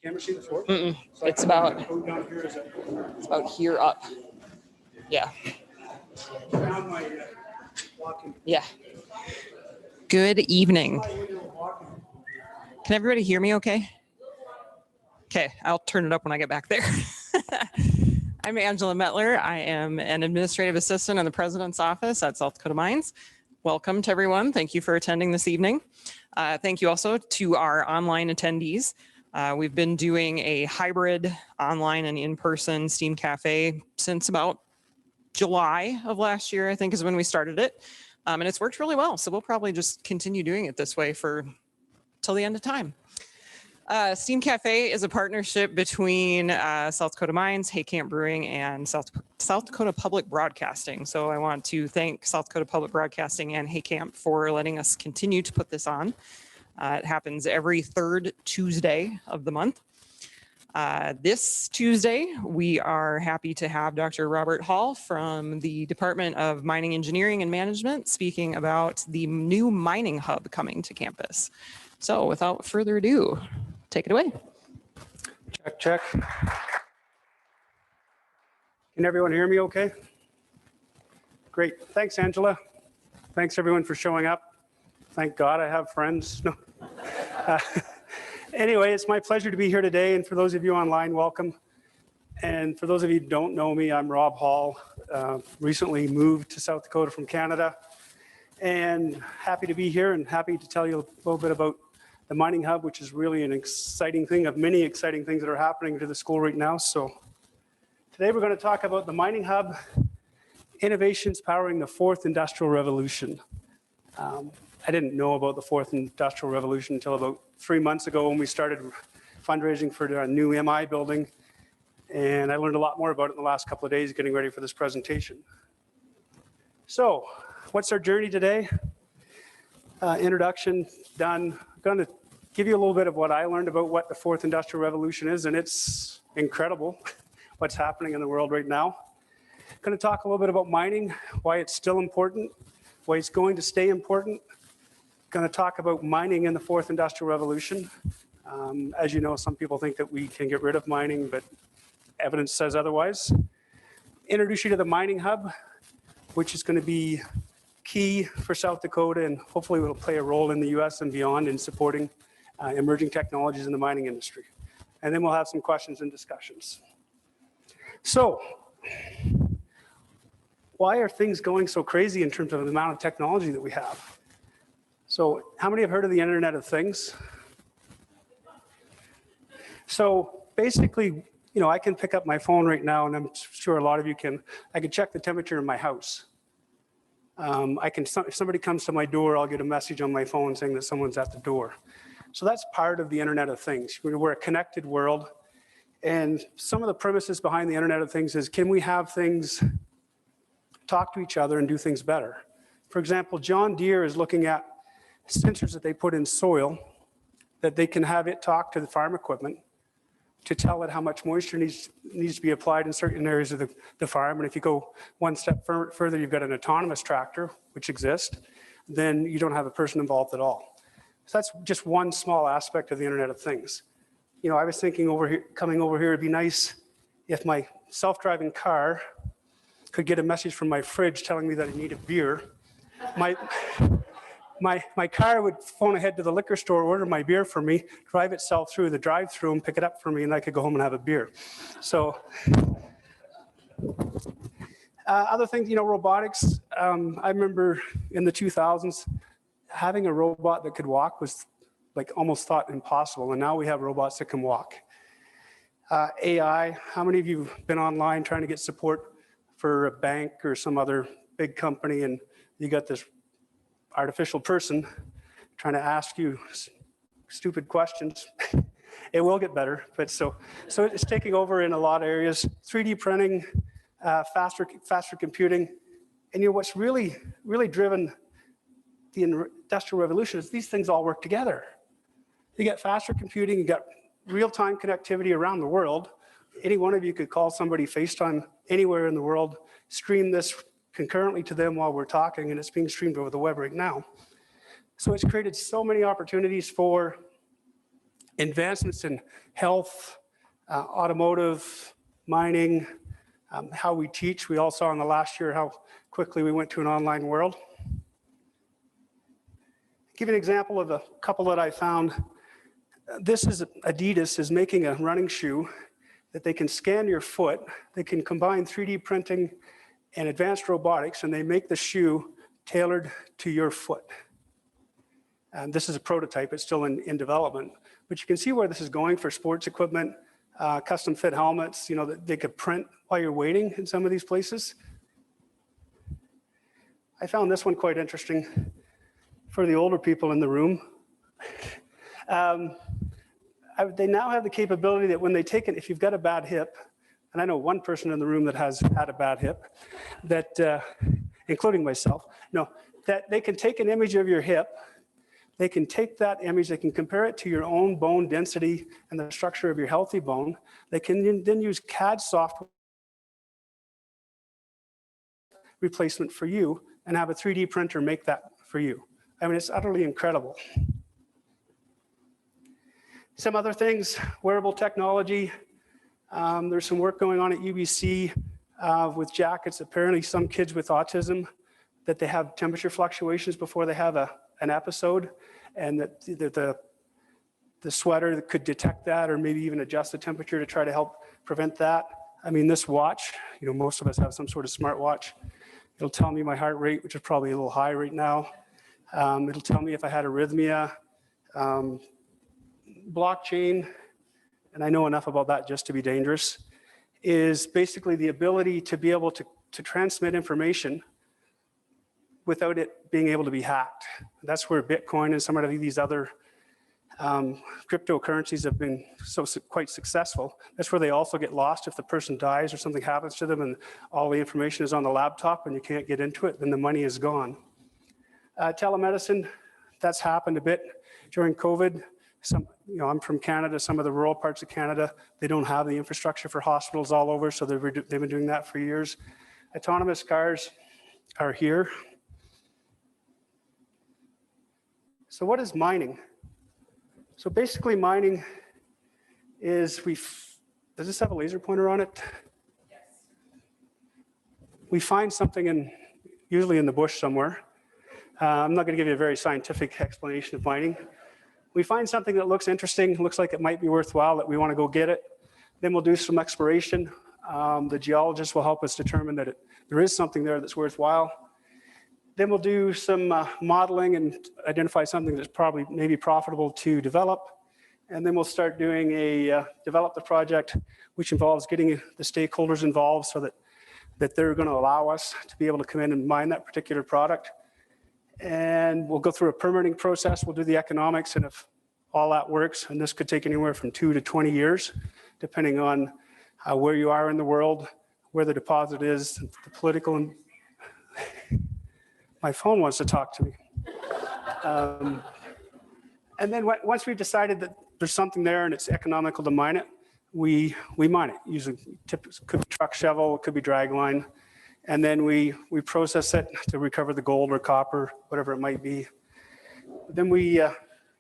camera see the floor? So it's about here up. Yeah. Yeah. Good evening. Can everybody hear me okay? Okay, I'll turn it up when I get back there. I'm Angela Metler. I am an administrative assistant in the president's office at South Dakota Mines. Welcome to everyone. Thank you for attending this evening. Thank you also to our online attendees. We've been doing a hybrid online and in-person STEAM Cafe since about July of last year, I think is when we started it. And it's worked really well. So we'll probably just continue doing it this way till the end of time. STEAM Cafe is a partnership between South Dakota Mines, Hay Camp Brewing, and South Dakota Public Broadcasting. So I want to thank South Dakota Public Broadcasting and Hay Camp for letting us continue to put this on. It happens every third Tuesday of the month. This Tuesday, we are happy to have Dr. Robert Hall from the Department of Mining Engineering and Management speaking about the new mining hub coming to campus. So without further ado, take it away. Check, check. Can everyone hear me okay? Great. Thanks, Angela. Thanks, everyone, for showing up. Thank God I have friends. No. Anyway, it's my pleasure to be here today. And for those of you online, welcome. And for those of you who don't know me, I'm Rob Hall. Recently moved to South Dakota from Canada. And happy to be here and happy to tell you a little bit about the mining hub, which is really an exciting thing of many exciting things that are happening to the school right now. So today we're going to talk about the mining hub, innovations powering the fourth industrial revolution. I didn't know about the fourth industrial revolution until about 3 months ago when we started fundraising for the new MI building. And I learned a lot more about it in the last couple of days getting ready for this presentation. So what's our journey today? Introduction done. I'm going to give you a little bit of what I learned about what the fourth industrial revolution is, and it's incredible what's happening in the world right now. I'm going to talk a little bit about mining, why it's still important, why it's going to stay important. Going to talk about mining in the fourth industrial revolution. As you know, some people think that we can get rid of mining, but evidence says otherwise. Introduce you to the mining hub, which is going to be key for South Dakota and hopefully will play a role in the US and beyond in supporting emerging technologies in the mining industry. And then we'll have some questions and discussions. So, why are things going so crazy in terms of the amount of technology that we have? So how many have heard of the Internet of Things? So basically, you know, I can pick up my phone right now, and I'm sure a lot of you can. I can check the temperature in my house. If somebody comes to my door, I'll get a message on my phone saying that someone's at the door. So that's part of the Internet of Things. We're a connected world. And some of the premises behind the Internet of Things is, can we have things talk to each other and do things better? For example, John Deere is looking at sensors that they put in soil that they can have it talk to the farm equipment to tell it how much moisture needs to be applied in certain areas of the farm. And if you go one step further, you've got an autonomous tractor, which exists, then you don't have a person involved at all. So that's just one small aspect of the Internet of Things. You know, I was thinking coming over here, it'd be nice if my self-driving car could get a message from my fridge telling me that I need a beer. My car would phone ahead to the liquor store, order my beer for me, drive itself through the drive-through and pick it up for me, and I could go home and have a beer. So other things, you know, robotics. I remember in the 2000s, having a robot that could walk was like almost thought impossible, and now we have robots that can walk. AI, how many of you have been online trying to get support for a bank or some other big company, and you got this artificial person trying to ask you stupid questions? It will get better, but so it's taking over in a lot of areas. 3D printing, faster computing, and you know what's really driven the industrial revolution is these things all work together. You get faster computing, you got real-time connectivity around the world. Any one of you could call somebody FaceTime anywhere in the world, stream this concurrently to them while we're talking, and it's being streamed over the web right now. So it's created so many opportunities for advancements in health, automotive, mining, how we teach. We all saw in the last year how quickly we went to an online world. Give you an example of a couple that I found. This is Adidas is making a running shoe that they can scan your foot. They can combine 3D printing and advanced robotics, and they make the shoe tailored to your foot. And this is a prototype. It's still in development. But you can see where this is going for sports equipment, custom fit helmets, you know, that they could print while you're waiting in some of these places. I found this one quite interesting for the older people in the room. They now have the capability that when they take it, if you've got a bad hip, and I know one person in the room that has had a bad hip, that, including myself, no, that they can take an image of your hip, they can take that image, they can compare it to your own bone density and the structure of your healthy bone. They can then use CAD software replacement for you and have a 3D printer make that for you. I mean, it's utterly incredible. Some other things, wearable technology. There's some work going on at UBC with jackets. Apparently some kids with autism, that they have temperature fluctuations before they have an episode, and that the sweater could detect that or maybe even adjust the temperature to try to help prevent that. I mean, this watch, you know, most of us have some sort of smart watch. It'll tell me my heart rate, which is probably a little high right now. It'll tell me if I had arrhythmia. Blockchain, and I know enough about that just to be dangerous, is basically the ability to be able to transmit information without it being able to be hacked. That's where Bitcoin and some of these other cryptocurrencies have been quite successful. That's where they also get lost if the person dies or something happens to them and all the information is on the laptop and you can't get into it, then the money is gone. Telemedicine, that's happened a bit during COVID. I'm from Canada, some of the rural parts of Canada, they don't have the infrastructure for hospitals all over, so they've been doing that for years. Autonomous cars are here. So what is mining? So basically mining is, does this have a laser pointer on it? Yes. We find something usually in the bush somewhere. I'm not gonna give you a very scientific explanation of mining. We find something that looks interesting, looks like it might be worthwhile, that we want to go get it. Then we'll do some exploration. The geologist will help us determine that there is something there that's worthwhile. Then we'll do some modeling and identify something that's probably maybe profitable to develop. And then we'll start doing develop the project, which involves getting the stakeholders involved so that they're going to allow us to be able to come in and mine that particular product. And we'll go through a permitting process. We'll do the economics, and if all that works, and this could take anywhere from 2 to 20 years, depending on where you are in the world, where the deposit is, the political, and my phone wants to talk to me. And then once we've decided that there's something there and it's economical to mine it, we mine it. Usually, could be truck shovel, it could be drag line. And then we process it to recover the gold or copper, whatever it might be. Then we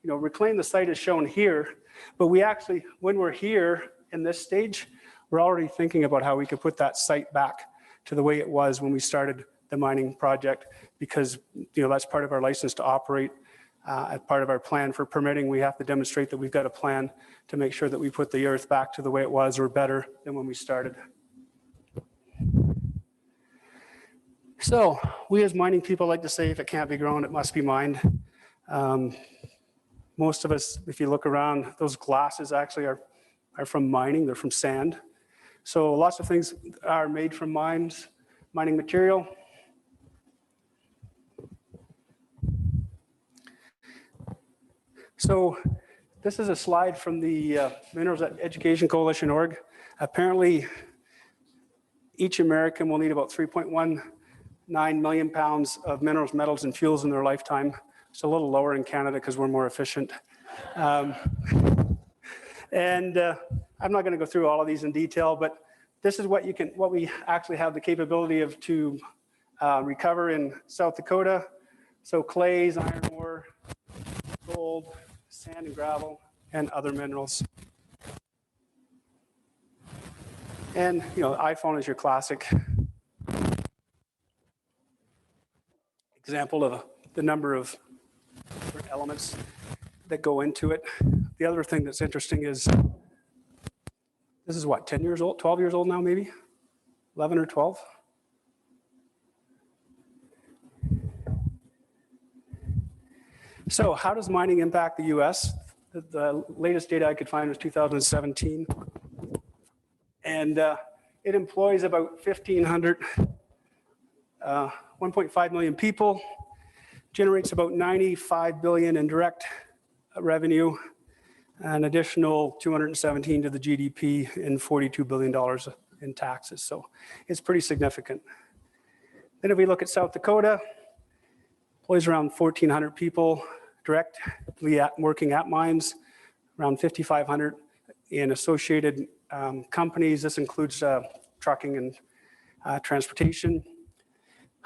reclaim the site as shown here, but we actually, when we're here in this stage, we're already thinking about how we could put that site back to the way it was when we started the mining project, because that's part of our license to operate. As part of our plan for permitting, we have to demonstrate that we've got a plan to make sure that we put the earth back to the way it was or better than when we started. So we as mining people like to say, if it can't be grown, it must be mined. Most of us, if you look around, those glasses actually are from mining, they're from sand. So lots of things are made from mining material. So this is a slide from the Minerals Education Coalition org. Apparently, each American will need about 3.19 million pounds of minerals, metals, and fuels in their lifetime. It's a little lower in Canada because we're more efficient. I'm not going to go through all of these in detail, but this is what we actually have the capability of to recover in South Dakota. So clays, iron ore, gold, sand and gravel, and other minerals. And, iPhone is your classic example of the number of different elements that go into it. The other thing that's interesting is this is what, 10 years old, 12 years old now, maybe? 11 or 12? So how does mining impact the US? The latest data I could find was 2017. And it employs about 1.5 million people, generates about 95 billion in direct revenue, an additional 217 to the GDP, and $42 billion in taxes. So it's pretty significant. Then if we look at South Dakota, employs around 1,400 people directly working at mines, around 5,500 in associated companies. This includes trucking and transportation.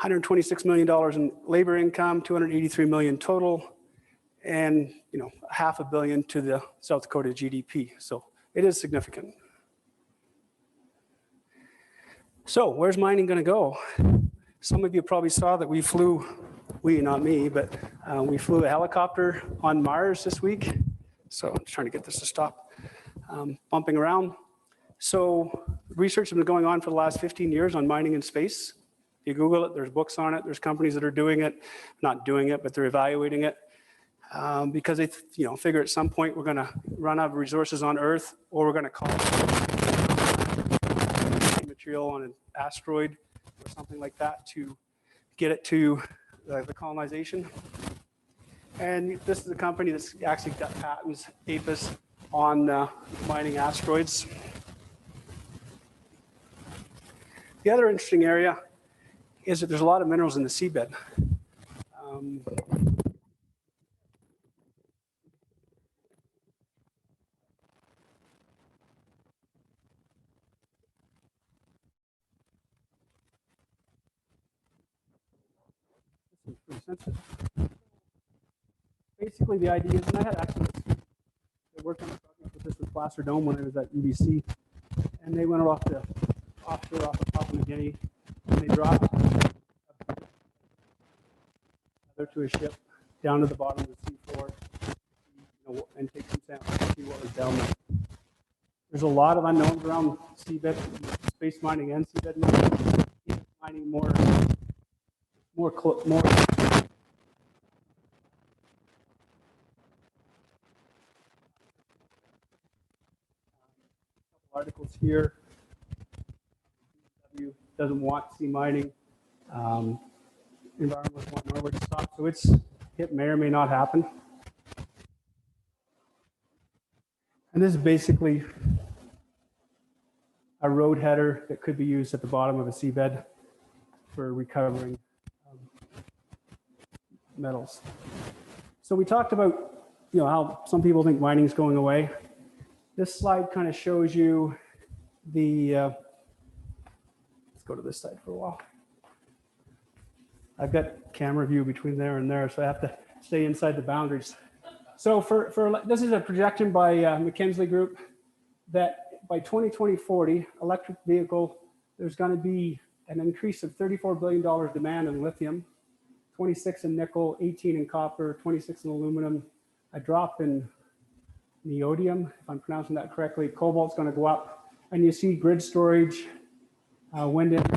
$126 million in labor income, 283 million total, and $500 million to the South Dakota GDP. So it is significant. So where's mining going to go? Some of you probably saw that we flew, not me, but we flew a helicopter on Mars this week. So I'm just trying to get this to stop bumping around. So research has been going on for the last 15 years on mining in space. If you Google it, there's books on it. There's companies that are doing it, not doing it, but they're evaluating it because they figure at some point we're going to run out of resources on Earth, or we're going to call material on an asteroid or something like that to get it to the colonization. And this is a company that's actually got patents, APIS, on mining asteroids. The other interesting area is that there's a lot of minerals in the seabed. This is pretty sensitive. Basically, the idea is, and I had actually worked on a project with this with Placer Dome when I was at UBC, and they went offshore off of Papua New Guinea, and they dropped to a ship down to the bottom of the seafloor, and take some samples to see what was down there. There's a lot of unknowns around seabed, space mining and seabed mining, more articles here. Doesn't want sea mining. Environmentalists want Norway to stop, so it may or may not happen. And this is basically a road header that could be used at the bottom of a seabed for recovering metals. So we talked about how some people think mining is going away. This slide kind of shows you the let's go to this side for a while. I've got camera view between there and there, so I have to stay inside the boundaries. So this is a projection by McKinsey Group that by 2040, electric vehicle, there's going to be an increase of $34 billion demand in lithium, 26 in nickel, 18 in copper, 26 in aluminum, a drop in neodymium, if I'm pronouncing that correctly. Cobalt's going to go up, and you see grid storage, wind energy.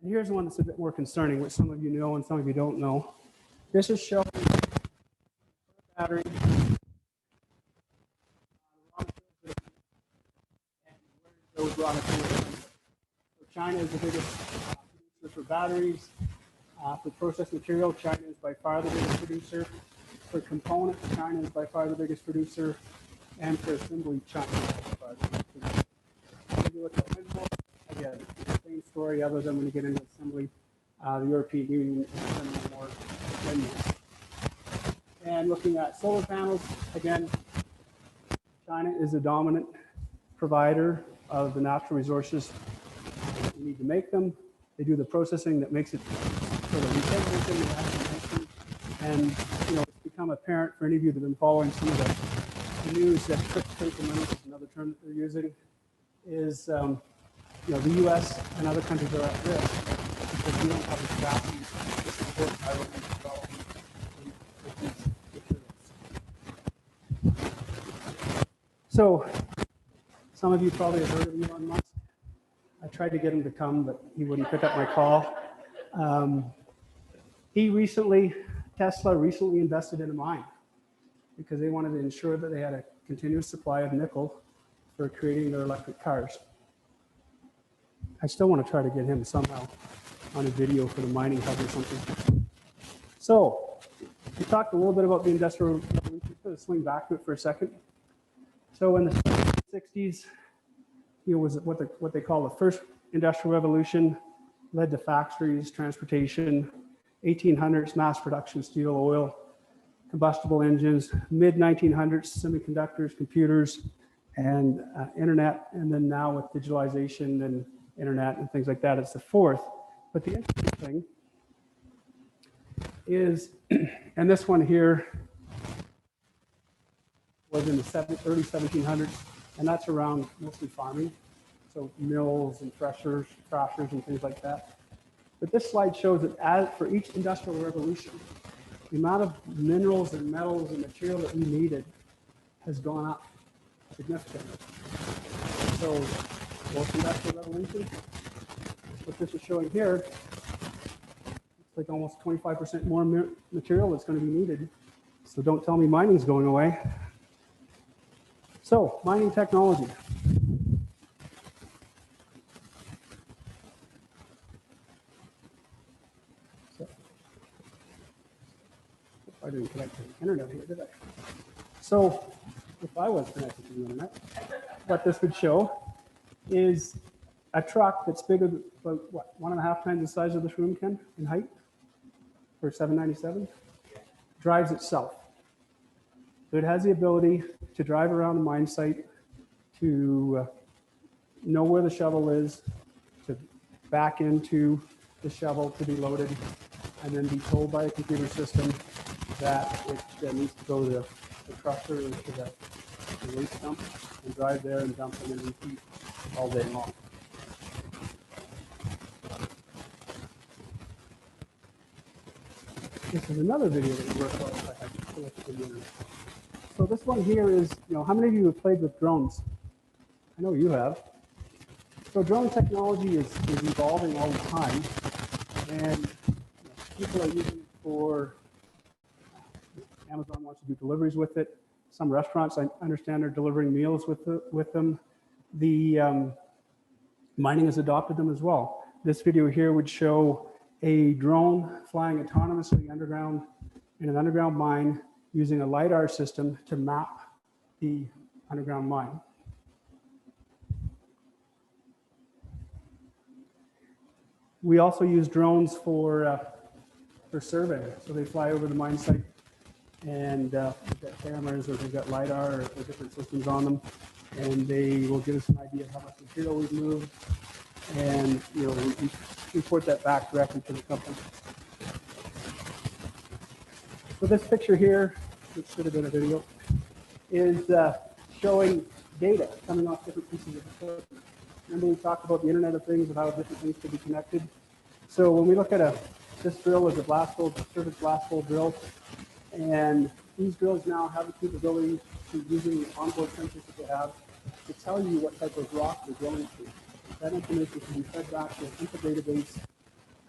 And here's one that's a bit more concerning, which some of you know and some of you don't know. This is showing battery. Those raw materials. So China is the biggest producer for batteries. For processed material, China is by far the biggest producer. For components, China is by far the biggest producer. And for assembly, China is by far the biggest producer. If you look at minerals, again, same story other than when you get into assembly. The European Union is assembling more minerals. And looking at solar panels, again, China is a dominant provider. of the natural resources. You need to make them. They do the processing that makes it so that we take everything we actually mentioned. And, you know, it's become apparent for any of you that have been following some of the news that critical minerals is another term that they're using, is, you know, the U.S. and other countries are at risk because we don't have the capacity to support environmental development with these materials. So, some of you probably have heard of Elon Musk. I tried to get him to come, but he wouldn't pick up my call. Tesla recently invested in a mine because they wanted to ensure that they had a continuous supply of nickel for creating their electric cars. I still want to try to get him somehow on a video for the mining hub or something. So, we talked a little bit about the Industrial Revolution. Just going to swing back to it for a second. So, in the 60s, you know, was what they call the first industrial revolution, led to factories, transportation, 1800s mass production, steel, oil, combustible engines, mid 1900s semiconductors, computers, and internet, and then now with digitalization and internet and things like that, it's the fourth. But the interesting thing is, and this one here was in the early 1700s, and that's around mostly farming, so mills and thrashers and things like that. But this slide shows that as for each industrial revolution, the amount of minerals and metals and material that we needed has gone up significantly. So, fourth industrial revolution, what this is showing here, it's like almost 25% more material that's going to be needed. So don't tell me mining's going away. So, mining technology. So, I didn't connect to the internet here, did I? So, if I was connected to the internet, what this would show is a truck that's bigger than, what, 1.5 times the size of this room, Ken, in height, for 797, drives itself. So it has the ability to drive around a mine site, to know where the shovel is, to back into the shovel to be loaded, and then be told by a computer system that it needs to go to the crusher or to the waste dump and drive there and dump them and repeat all day long. This is another video that we worked on. I had to pull up the internet. So this one here is, you know, how many of you have played with drones? I know you have. So drone technology is evolving all the time, and you know, people are using it for, Amazon wants to do deliveries with it. Some restaurants, I understand, are delivering meals with them. The mining has adopted them as well. This video here would show a drone flying autonomously underground in an underground mine using a LiDAR system to map the underground mine. We also use drones for surveying. So they fly over the mine site and they've got cameras or they've got LiDAR or different systems on them, and they will give us an idea of how much material we've moved, and you know, we report that back directly to the company. So this picture here, which should have been a video, is showing data coming off different pieces of equipment. Remember we talked about the Internet of Things and how different things could be connected. So when we look at this drill is a blast hole, surface blast hole drill, and these drills now have the capability to, using the onboard sensors that they have, to tell you what type of rock they're drilling through. That information can be fed back to an info database,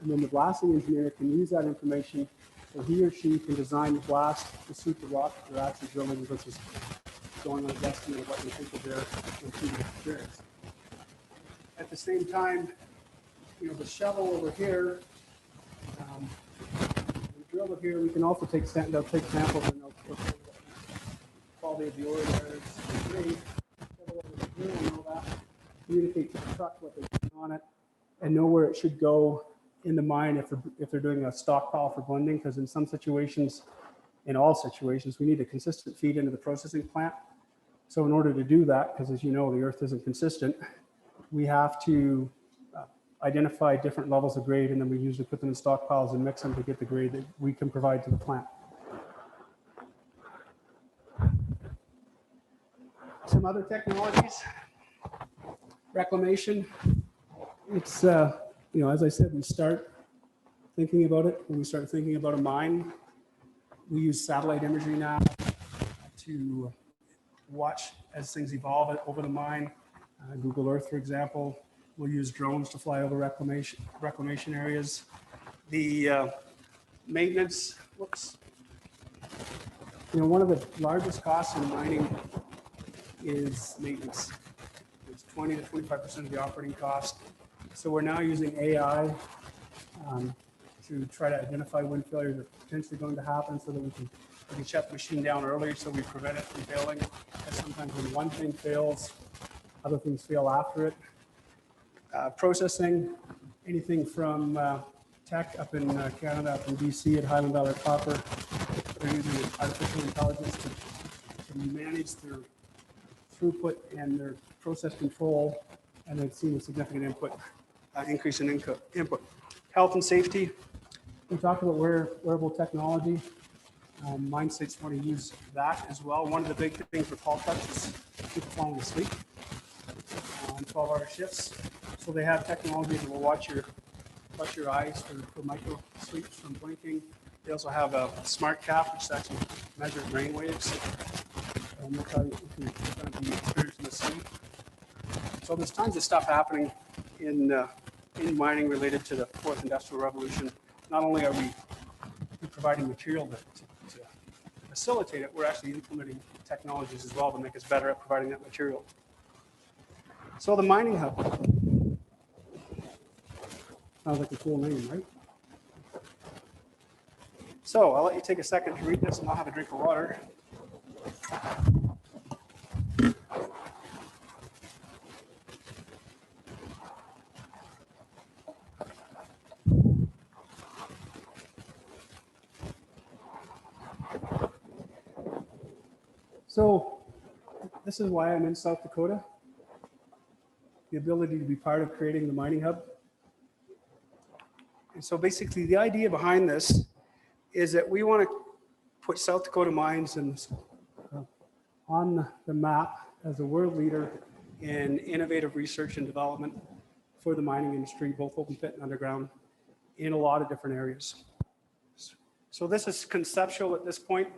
and then the blasting engineer can use that information so he or she can design the blast to suit the rock that they're actually drilling versus going on a guesstimate of what they think of their intrusive experience. At the same time, you know, the shovel over here, the drill over here, we can also take they'll take samples and they'll look at the quality of the ore there. It's great. Shovel over here and all that. Communicate to the truck what they're doing on it and know where it should go in the mine if they're doing a stockpile for blending, because in some situations, in all situations, we need a consistent feed into the processing plant. So in order to do that, because as you know, the earth isn't consistent, we have to identify different levels of grade, and then we usually put them in stockpiles and mix them to get the grade that we can provide to the plant. Some other technologies, reclamation. It's, you know, as I said, we start thinking about it. When we start thinking about a mine, we use satellite imagery now to watch as things evolve over the mine. Google Earth, for example, we'll use drones to fly over reclamation areas. The maintenance, whoops. You know, one of the largest costs in mining is maintenance. It's 20 to 25% of the operating cost. So we're now using AI to try to identify when failures are potentially going to happen so that we can shut the machine down early so we prevent it from failing. Because sometimes when one thing fails, other things fail after it. Processing, anything from tech up in Canada, up in BC at Highland Valley Copper, they're using artificial intelligence to manage their throughput and their process control, and they've seen a significant increase in input. Health and safety, we talked about wearable technology. Mine sites want to use that as well. One of the big things for call touch is people falling asleep on 12-hour shifts. So they have technology that will watch your eyes for micro sleeps from blinking. They also have a smart cap, which actually measures brain waves. And they'll tell you if you're going to be experiencing sleep. So there's tons of stuff happening in mining related to the fourth industrial revolution. Not only are we providing material to facilitate it, we're actually implementing technologies as well to make us better at providing that material. So the mining hub. Sounds like a cool name, right? So I'll let you take a second to read this and I'll have a drink of water. So this is why I'm in South Dakota. The ability to be part of creating the mining hub. And so basically the idea behind this is that we want to put South Dakota mines on the map as a world leader in innovative research and development for the mining industry, both open pit and underground, in a lot of different areas. So this is conceptual at this point.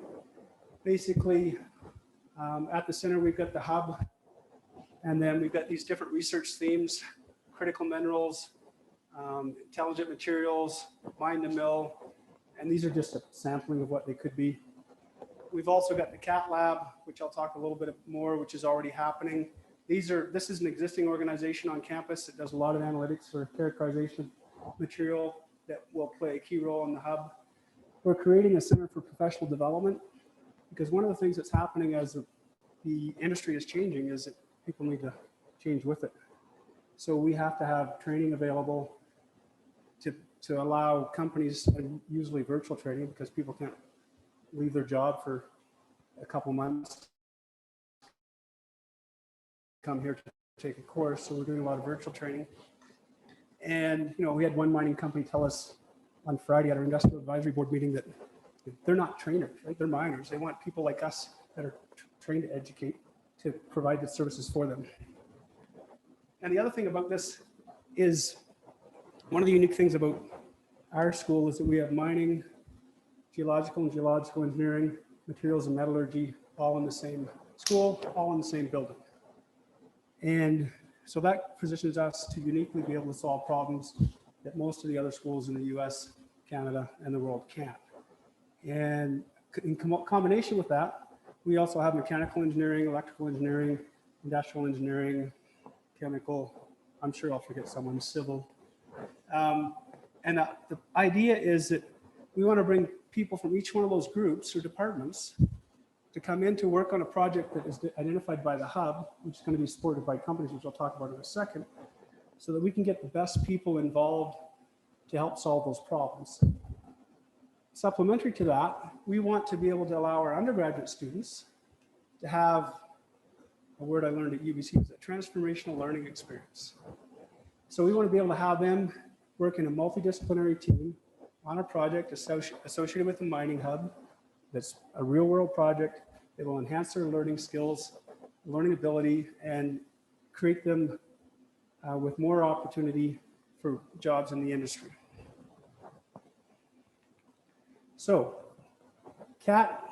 Basically, at the center, we've got the hub, and then we've got these different research themes: critical minerals, intelligent materials, mine to mill, and these are just a sampling of what they could be. We've also got the CAT lab, which I'll talk a little bit more, which is already happening. This is an existing organization on campus that does a lot of analytics for characterization of material that will play a key role in the hub. We're creating a center for professional development, because one of the things that's happening as the industry is changing is that people need to change with it. So we have to have training available to allow companies, and usually virtual training, because people can't leave their job for a couple months, come here to take a course. So we're doing a lot of virtual training. And you know, we had one mining company tell us on Friday at our industrial advisory board meeting that they're not trainers, right? They're miners. They want people like us that are trained to educate to provide the services for them. And the other thing about this is, one of the unique things about our school is that we have mining, geological and geological engineering, materials and metallurgy, all in the same school, all in the same building. And so that positions us to uniquely be able to solve problems that most of the other schools in the US, Canada, and the world can't. And in combination with that, we also have mechanical engineering, electrical engineering, industrial engineering, chemical, I'm sure I'll forget someone, civil. And the idea is that we want to bring people from each one of those groups or departments to come in to work on a project that is identified by the hub, which is going to be supported by companies, which I'll talk about in a second, so that we can get the best people involved to help solve those problems. Supplementary to that, we want to be able to allow our undergraduate students to have a word I learned at UBC was a transformational learning experience. So we want to be able to have them work in a multidisciplinary team on a project associated with the mining hub. That's a real world project. It will enhance their learning skills, learning ability, and create them with more opportunity for jobs in the industry. So, CAT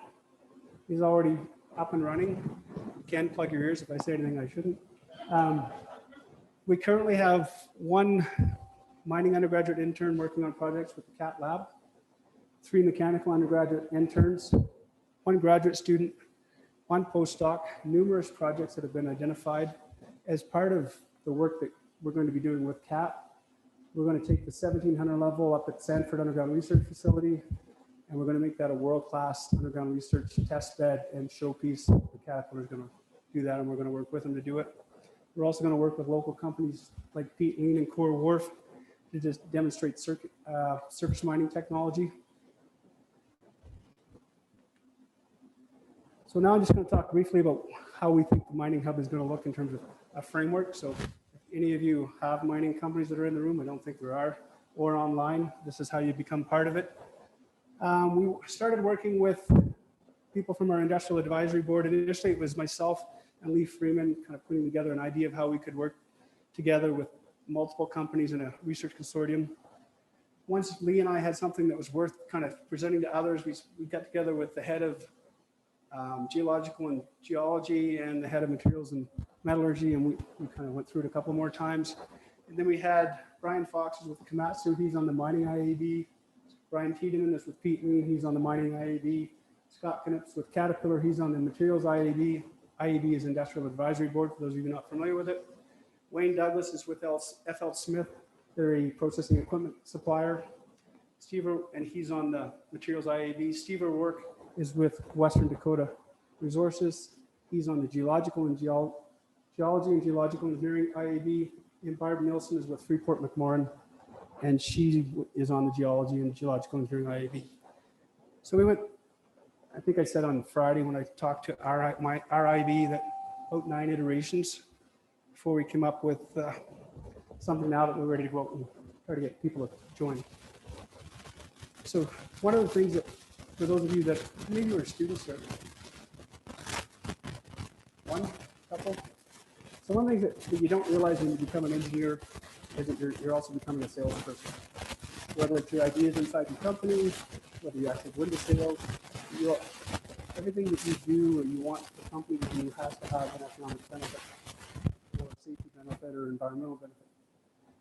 is already up and running. You can plug your ears if I say anything I shouldn't. We currently have one mining undergraduate intern working on projects with the CAT lab, 3 mechanical undergraduate interns, 1 graduate student, 1 postdoc, numerous projects that have been identified as part of the work that we're going to be doing with CAT. We're going to take the 1700 level up at Sanford Underground Research Facility, and we're going to make that a world-class underground research test bed and showpiece. The Caterpillar is going to do that, and we're going to work with them to do it. We're also going to work with local companies like Pete Lean and Core Wharf to just demonstrate surface mining technology. So now I'm just going to talk briefly about how we think the mining hub is going to look in terms of a framework. So if any of you have mining companies that are in the room, I don't think there are, or online, this is how you become part of it. We started working with people from our industrial advisory board. And initially it was myself and Lee Freeman kind of putting together an idea of how we could work together with multiple companies in a research consortium. Once Lee and I had something that was worth kind of presenting to others, we got together with the head of geological and geology and the head of materials and metallurgy, and we kind of went through it a couple more times. And then we had Brian Fox with Komatsu, he's on the mining IAB. Brian Tiedemann is with Pete Lean, he's on the mining IAB. Scott Knips with Caterpillar, he's on the materials IAB. IAB is Industrial Advisory Board, for those of you not familiar with it. Wayne Douglas is with FL Smith, they're a processing equipment supplier. Steve, and he's on the materials IAB. Steve O'Rourke is with Western Dakota Resources. He's on the geological and geology and geological engineering IAB. And Barb Nielsen is with Freeport McMoran, and she is on the geology and geological engineering IAB. So we went, I think I said on Friday when I talked to my IAB that about 9 iterations before we came up with something now that we're ready to go out and try to get people to join. So one of the things that, for those of you that maybe were students or couple. So one of the things that you don't realize when you become an engineer is that you're also becoming a salesperson. Whether it's your ideas inside your company, whether you actually win the sales, everything that you do or you want the company to do has to have an economic benefit, or a safety benefit, or environmental benefit.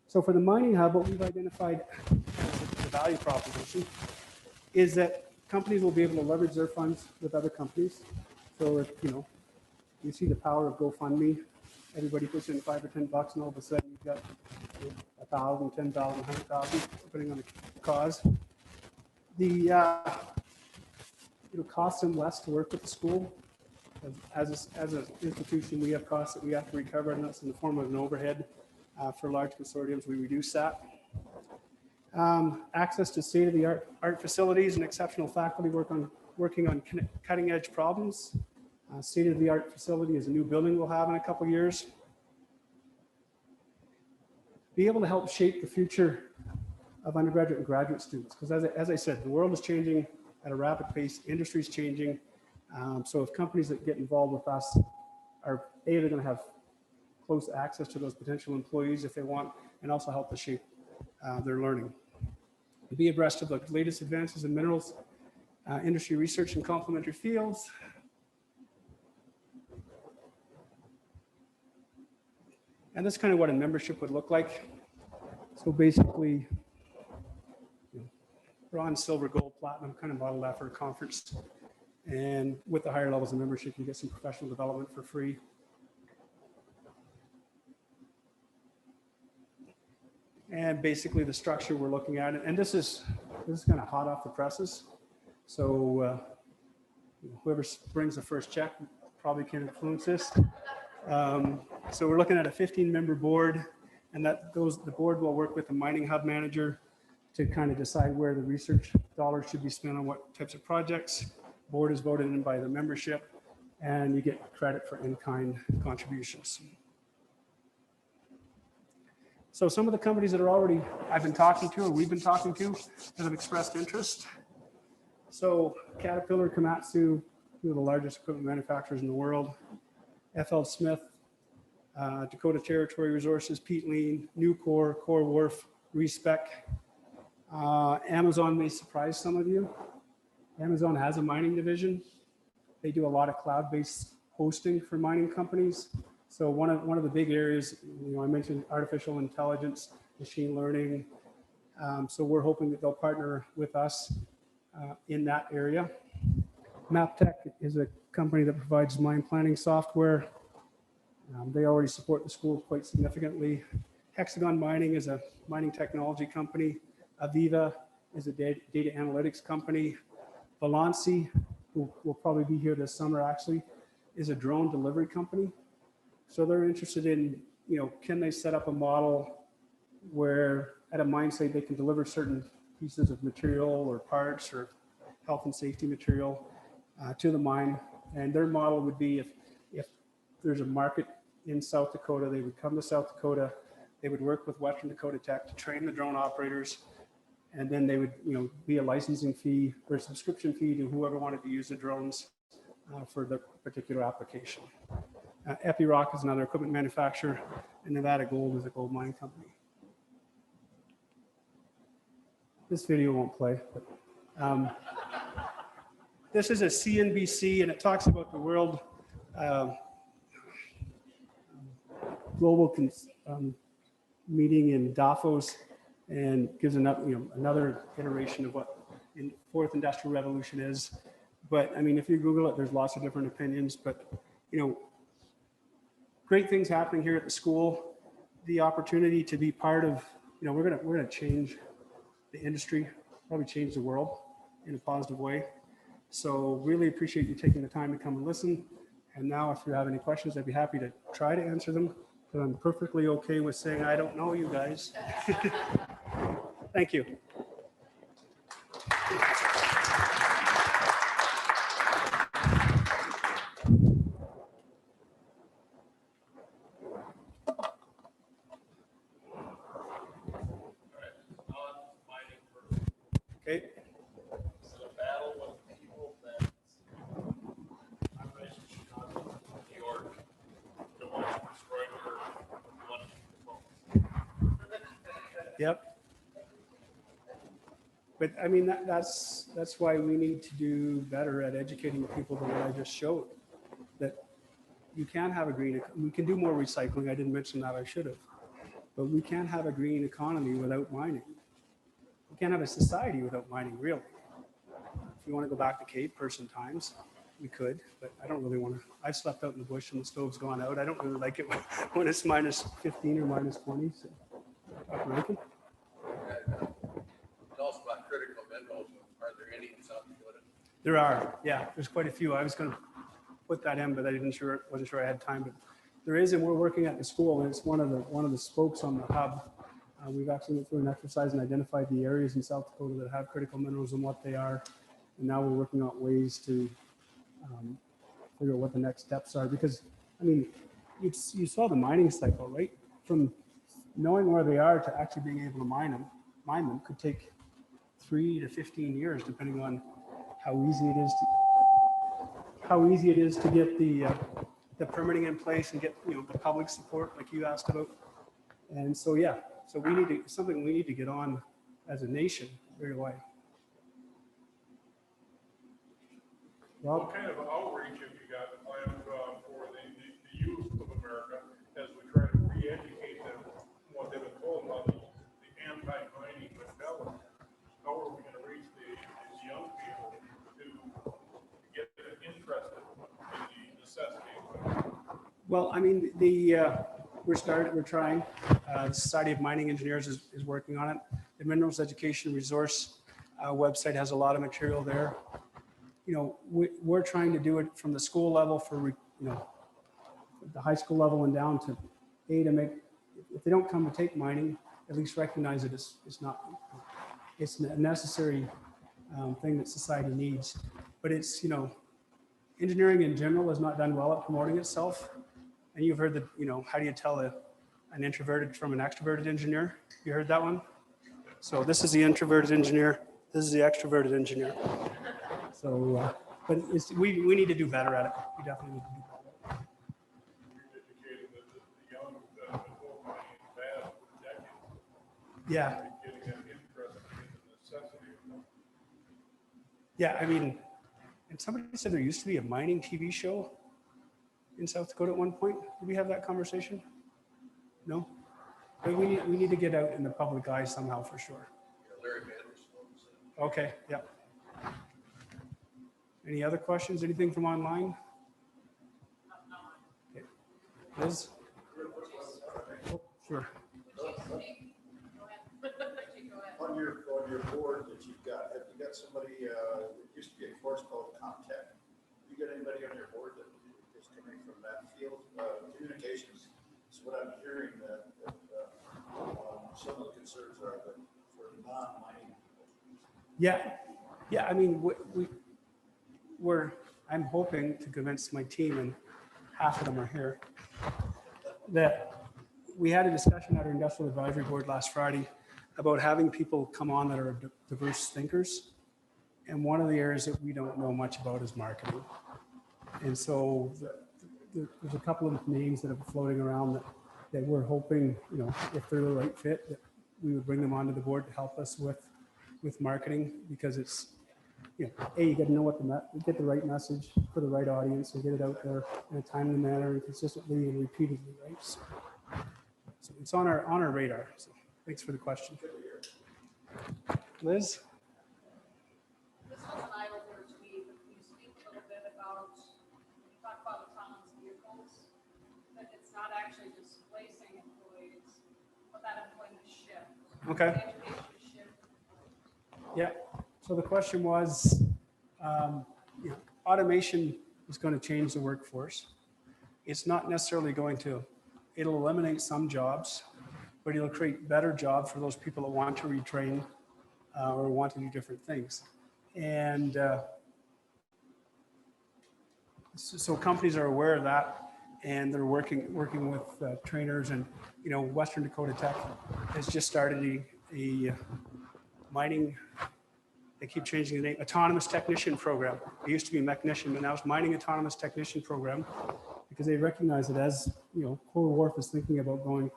So for the mining hub, what we've identified as the value proposition is that companies will be able to leverage their funds with other companies. So if you see the power of GoFundMe, everybody puts in $5 or $10, and all of a sudden you've got 1,000, 10,000, 100,000, depending on the cause. It'll cost them less to work with the school. As an institution, we have costs that we have to recover, and that's in the form of an overhead. For large consortiums, we reduce that. Access to state-of-the-art facilities and exceptional faculty working on cutting-edge problems. State-of-the-art facility is a new building we'll have in a couple years. Be able to help shape the future of undergraduate and graduate students, because as I said, the world is changing at a rapid pace, industry is changing. So if companies that get involved with us are they're going to have close access to those potential employees if they want, and also help to shape their learning. Be abreast of the latest advances in minerals, industry research in complementary fields. And that's kind of what a membership would look like. So basically, bronze, silver, gold, platinum, kind of modeled after a conference. And with the higher levels of membership, you get some professional development for free. And basically the structure we're looking at, and this is kind of hot off the presses. So whoever brings the first check probably can influence this. So we're looking at a 15-member board, and the board will work with the mining hub manager to kind of decide where the research dollars should be spent on what types of projects. Board is voted in by the membership. and you get credit for in-kind contributions. So some of the companies that are already I've been talking to, or we've been talking to, that have expressed interest. So Caterpillar, Komatsu, two of the largest equipment manufacturers in the world. FL Smith, Dakota Territory Resources, Pete Lean, Nucor, Core Wharf, Respec. Amazon may surprise some of you. Amazon has a mining division. They do a lot of cloud-based hosting for mining companies. So one of the big areas, I mentioned artificial intelligence, machine learning. So we're hoping that they'll partner with us in that area. MapTech is a company that provides mine planning software. They already support the school quite significantly. Hexagon Mining is a mining technology company. Aviva is a data analytics company. Valancy, who will probably be here this summer actually, is a drone delivery company. So they're interested in, can they set up a model where at a mine site they can deliver certain pieces of material or parts or health and safety material to the mine. And their model would be if there's a market in South Dakota, they would come to South Dakota, they would work with Western Dakota Tech to train the drone operators, and then they would be a licensing fee or a subscription fee to whoever wanted to use the drones for the particular application. Epiroc is another equipment manufacturer, and Nevada Gold is a gold mining company. This video won't play, but this is a CNBC, and it talks about the world global meeting in Davos, and gives another iteration of what the fourth industrial revolution is. But I mean, if you Google it, there's lots of different opinions. But great things happening here at the school. The opportunity to be part of, we're gonna change the industry, probably change the world in a positive way. So really appreciate you taking the time to come and listen. And now, if you have any questions, I'd be happy to try to answer them. But I'm perfectly okay with saying I don't know you guys. Thank you. Okay. Is it a battle with people that I'm raised in Chicago, New York, that want to destroy her, want to keep the phones? Yep. But I mean, that's why we need to do better at educating people than what I just showed. That you can have a green, we can do more recycling. I didn't mention that, I should have. But we can't have a green economy without mining. We can't have a society without mining, really. If you want to go back to cave person times, we could, but I don't really want to. I've slept out in the bush and the stove's gone out. I don't really like it when it's minus 15 or minus 20. So, Rankin? Tell us about critical minerals. Are there any in South Dakota? There are, yeah. There's quite a few. I was going to put that in, but I wasn't sure I had time. But there is, and we're working at the school, and it's one of the spokes on the hub. We've actually went through an exercise and identified the areas in South Dakota that have critical minerals and what they are. And now we're working on ways to figure out what the next steps are. Because, I mean, you saw the mining cycle, right? From knowing where they are to actually being able to mine them could take 3 to 15 years, depending on how easy it is to get the permitting in place and get the public support, like you asked about. And so, yeah. So something we need to get on as a nation right away. Rob? What kind of outreach have you got planned for the youth of America as we try to re-educate them on what they've been told about the anti-mining mentality? How are we going to reach these young people to get them interested in the necessity? Well, I mean, we're trying. The Society of Mining Engineers is working on it. The Minerals Education Resource website has a lot of material there. We're trying to do it from the school level for, the high school level and down to make, if they don't come to take mining, at least recognize it as it's a necessary thing that society needs. But it's, engineering in general has not done well at promoting itself. And you've heard that, how do you tell an introverted from an extroverted engineer? You heard that one? So this is the introverted engineer. This is the extroverted engineer. So, but we need to do better at it. We definitely need to do better. You've indicated that the young that have been told money is bad for decades. Yeah. Getting them interested in the necessity of them. Yeah, I mean, and somebody said there used to be a mining TV show in South Dakota at one point. Did we have that conversation? No? But we need to get out in the public eye somehow for sure. Okay, yeah. Any other questions? Anything from online? Okay. Liz? Oh, sure. On your board that you've got, have you got somebody, it used to be a course called Comtech. You got anybody on your board that is coming from that field? Communications is what I'm hearing that some of the concerns are that for non-mining people. Yeah. I mean, I'm hoping to convince my team, and half of them are here, that we had a discussion at our industrial advisory board last Friday about having people come on that are diverse thinkers. And one of the areas that we don't know much about is marketing. And so there's a couple of names that are floating around that we're hoping, if they're the right fit, that we would bring them onto the board to help us with marketing, because it's, you got to know get the right message for the right audience and get it out there in a timely manner and consistently and repeatedly, right? So it's on our radar. So thanks for the question. Liz? This was an eye-opener to me, but can you speak a little bit about, when you talk about autonomous vehicles, that it's not actually displacing employees, but that employment shift. Okay. The education shift. Yeah. So the question was, automation is going to change the workforce. It's not necessarily it'll eliminate some jobs, but it'll create better jobs for those people that want to retrain or want to do different things. And so companies are aware of that, and they're working with trainers. And Western Dakota Tech has just started a mining. They keep changing the name, autonomous technician program. It used to be mechanician, but now it's mining autonomous technician program, because they recognize that as Core Wharf is thinking about going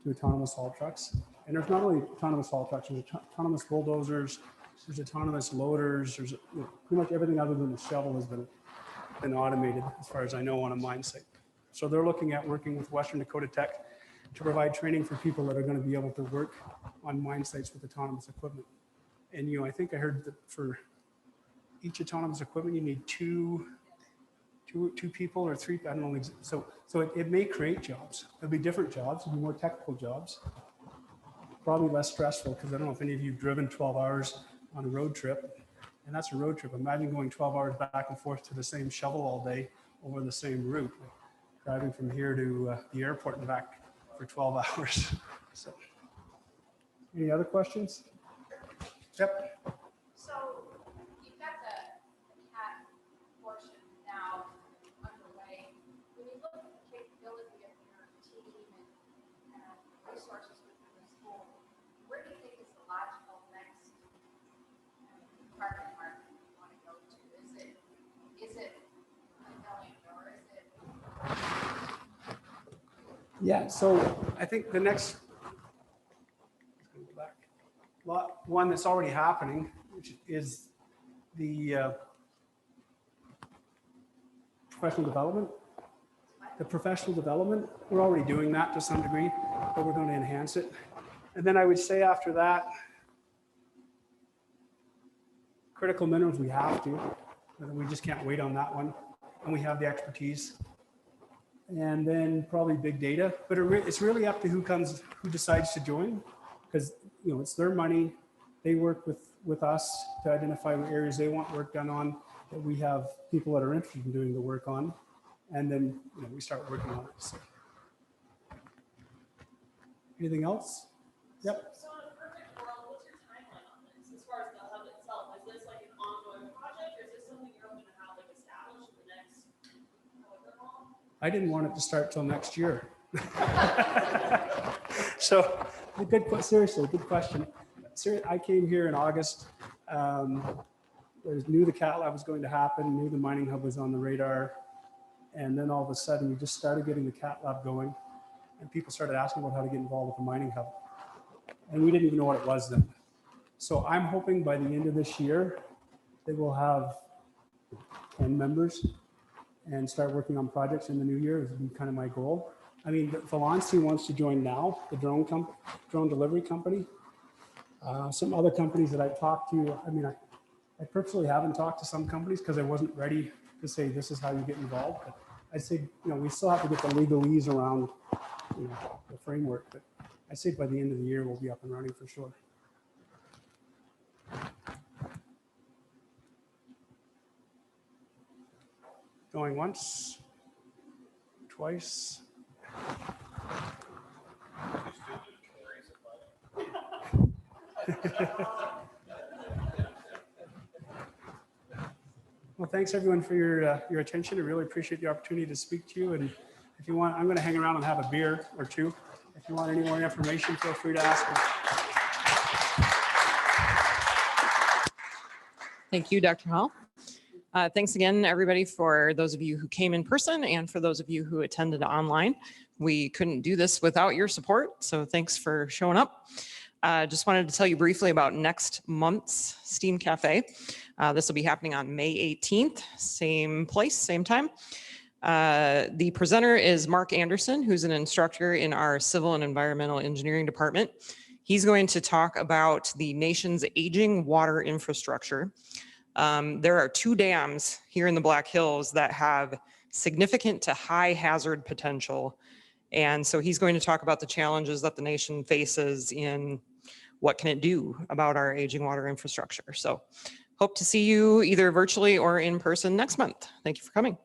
to autonomous haul trucks. And there's not only autonomous haul trucks, there's autonomous bulldozers, there's autonomous loaders, there's pretty much everything other than the shovel has been automated, as far as I know, on a mine site. So they're looking at working with Western Dakota Tech to provide training for people that are going to be able to work on mine sites with autonomous equipment. And I think I heard that for each autonomous equipment, you need two people or three. I don't know. So it may create jobs. It'll be different jobs. It'll be more technical jobs. Probably less stressful, because I don't know if any of you have driven 12 hours on a road trip, and that's a road trip. Imagine going 12 hours back and forth to the same shovel all day over the same route, driving from here to the airport and back for 12 hours. So, any other questions? Yep. So you've got the CAT portion now underway. When you look at the capability of your team and resources within the school, where do you think is the logical next target market you want to go to? Is it $1 million, or is it? Yeah. So I think the next one that's already happening, which is the professional development. The professional development, we're already doing that to some degree, but we're going to enhance it. And then I would say after that, critical minerals, we have to. We just can't wait on that one. And we have the expertise. And then probably big data, but it's really up to who decides to join, because it's their money. They work with us to identify what areas they want work done on, that we have people that are interested in doing the work on, and then we start working on it. So. Anything else? Yep. So in a perfect world, what's your timeline on this as far as the hub itself? Is this like an ongoing project, or is this something you're hoping to have like established in the I didn't want it to start till next year. So, seriously, good question. I came here in August. Knew the cat lab was going to happen, knew the mining hub was on the radar. And then all of a sudden, we just started getting the cat lab going. And people started asking about how to get involved with the mining hub. And we didn't even know what it was then. So I'm hoping by the end of this year, they will have 10 members and start working on projects in the new year. Is kind of my goal. I mean, Valancy wants to join now, the drone delivery company. Some other companies that I've talked to, I mean, I purposely haven't talked to some companies because I wasn't ready to say this is how you get involved. But I'd say, we still have to get the legalese around, the framework. But I'd say by the end of the year, we'll be up and running for sure. Going once, twice. Well, thanks everyone for your attention. I really appreciate the opportunity to speak to you. And if you want, I'm going to hang around and have a beer or two. If you want any more information, feel free to ask me. Thank you, Dr. Hall. Thanks again, everybody, for those of you who came in person and for those of you who attended online. We couldn't do this without your support, so thanks for showing up. Just wanted to tell you briefly about next month's STEAM Cafe. This will be happening on May 18th, same place, same time. The presenter is Mark Anderson, who's an instructor in our Civil and Environmental Engineering department. He's going to talk about the nation's aging water infrastructure. There are 2 dams here in the Black Hills that have significant to high hazard potential. And so he's going to talk about the challenges that the nation faces in what can it do about our aging water infrastructure. So hope to see you either virtually or in person next month. Thank you for coming.